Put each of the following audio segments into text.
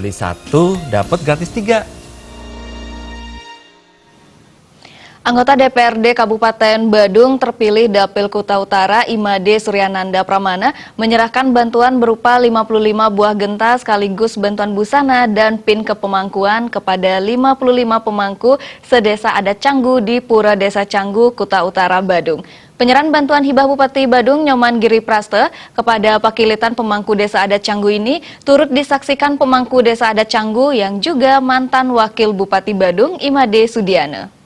beli 1 dapat gratis 3. Anggota DPRD Kabupaten Badung terpilih Dapil Kuta Utara Imade Suryananda Pramana menyerahkan bantuan berupa 55 buah genta sekaligus bantuan busana dan pin kepemangkuan kepada 55 pemangku sedesa adat Canggu di Pura Desa Canggu, Kuta Utara, Badung. Penyerahan bantuan hibah Bupati Badung Nyoman Giri Praste kepada pakilitan pemangku desa adat Canggu ini turut disaksikan pemangku desa adat Canggu yang juga mantan Wakil Bupati Badung Imade Sudiana.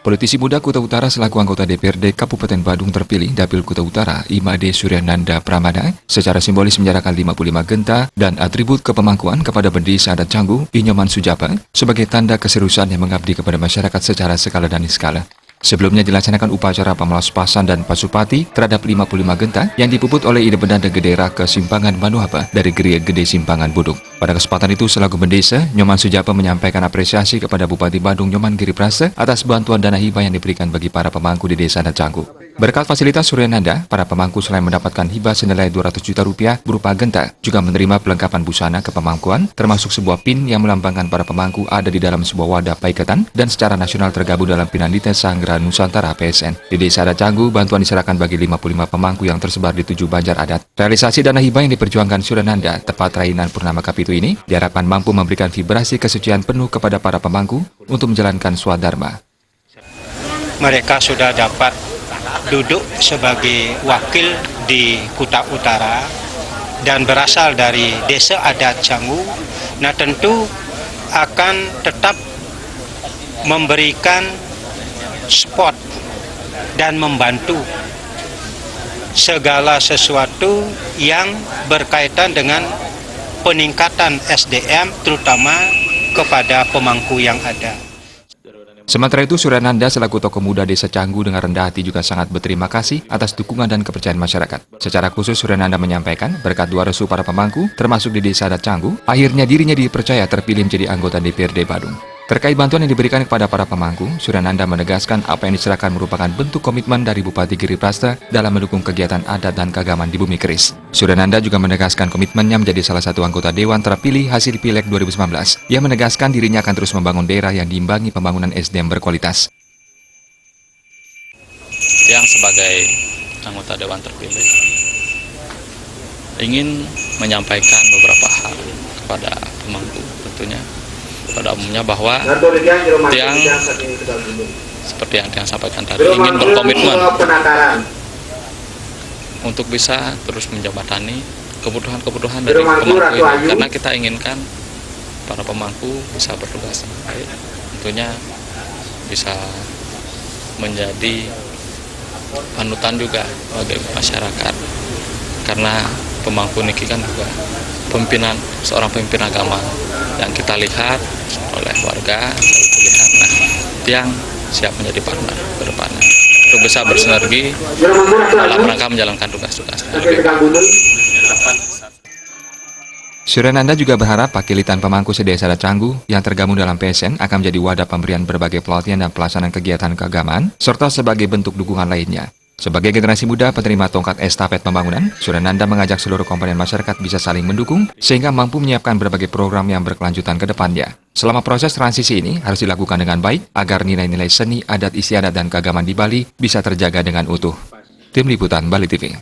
Politisi muda Kuta Utara selaku anggota DPRD Kabupaten Badung terpilih Dapil Kuta Utara Imade Suryananda Pramana secara simbolis menyerahkan 55 genta dan atribut kepemangkuan kepada Bendesa Adat Canggu Inyoman Sujapa sebagai tanda keseriusan yang mengabdi kepada masyarakat secara skala dan skala. Sebelumnya dilaksanakan upacara pamelaspasan dan pasupati terhadap 55 genta yang dipuput oleh Independen Gedera ke Simpangan Manuhapa dari Geria Gede Simpangan Buduk. Pada kesempatan itu selaku Bendesa, Nyoman Sujapa menyampaikan apresiasi kepada Bupati Badung Nyoman Giri Praste atas bantuan dana hibah yang diberikan bagi para pemangku di Desa Adat Canggu. Berkat fasilitas Suryananda, para pemangku selain mendapatkan hibah senilai 200 juta rupiah berupa genta, juga menerima pelengkapan busana kepemangkuan, termasuk sebuah pin yang melambangkan para pemangku ada di dalam sebuah wadah paikatan dan secara nasional tergabung dalam Pinandita Sanggra Nusantara PSN. Di Desa Adat Canggu, bantuan diserahkan bagi 55 pemangku yang tersebar di 7 banjar adat. Realisasi dana hibah yang diperjuangkan Suryananda tepat Rainan Purnama Kapitu ini diharapkan mampu memberikan vibrasi kesucian penuh kepada para pemangku untuk menjalankan swadharma. Mereka sudah dapat duduk sebagai wakil di Kuta Utara dan berasal dari Desa Adat Canggu. Nah, tentu akan tetap memberikan spot dan membantu segala sesuatu yang berkaitan dengan peningkatan SDM terutama kepada pemangku yang ada. Sementara itu, Suryananda selaku tokoh muda Desa Canggu dengan rendah hati juga sangat berterima kasih atas dukungan dan kepercayaan masyarakat. Secara khusus, Suryananda menyampaikan berkat doa restu para pemangku, termasuk di Desa Adat Canggu, akhirnya dirinya dipercaya terpilih menjadi anggota DPRD Badung. Terkait bantuan yang diberikan kepada para pemangku, Suryananda menegaskan apa yang diserahkan merupakan bentuk komitmen dari Bupati Giri Praste dalam mendukung kegiatan adat dan keagamaan di Bumi Keris. Suryananda juga menegaskan komitmennya menjadi salah satu anggota Dewan terpilih hasil Pileg 2019. Ia menegaskan dirinya akan terus membangun daerah yang diimbangi pembangunan SDM berkualitas. Yang sebagai anggota Dewan terpilih ingin menyampaikan beberapa hal kepada pemangku tentunya. Pada umumnya bahwa yang seperti yang sampaikan tadi ingin berkomitmen untuk bisa terus menjembatani kebutuhan-kebutuhan dari pemangku ini, karena kita inginkan para pemangku bisa bertugas dengan baik, tentunya bisa menjadi panutan juga bagi masyarakat, karena pemangku niki kan juga seorang pemimpin agama yang kita lihat oleh warga, selalu terlihat, nah, yang siap menjadi partner ke depannya untuk bisa bersinergi dalam rangka menjalankan tugas-tugasnya. Suryananda juga berharap pakilitan pemangku sedesa Adat Canggu yang tergabung dalam PSN akan menjadi wadah pemberian berbagai pelatihan dan pelaksanaan kegiatan keagamaan, serta sebagai bentuk dukungan lainnya. Sebagai generasi muda penerima tongkat estafet pembangunan, Suryananda mengajak seluruh komponen masyarakat bisa saling mendukung sehingga mampu menyiapkan berbagai program yang berkelanjutan ke depannya. Selama proses transisi ini harus dilakukan dengan baik agar nilai-nilai seni, adat istiadat dan keagamaan di Bali bisa terjaga dengan utuh. Tim Liputan Bali TV.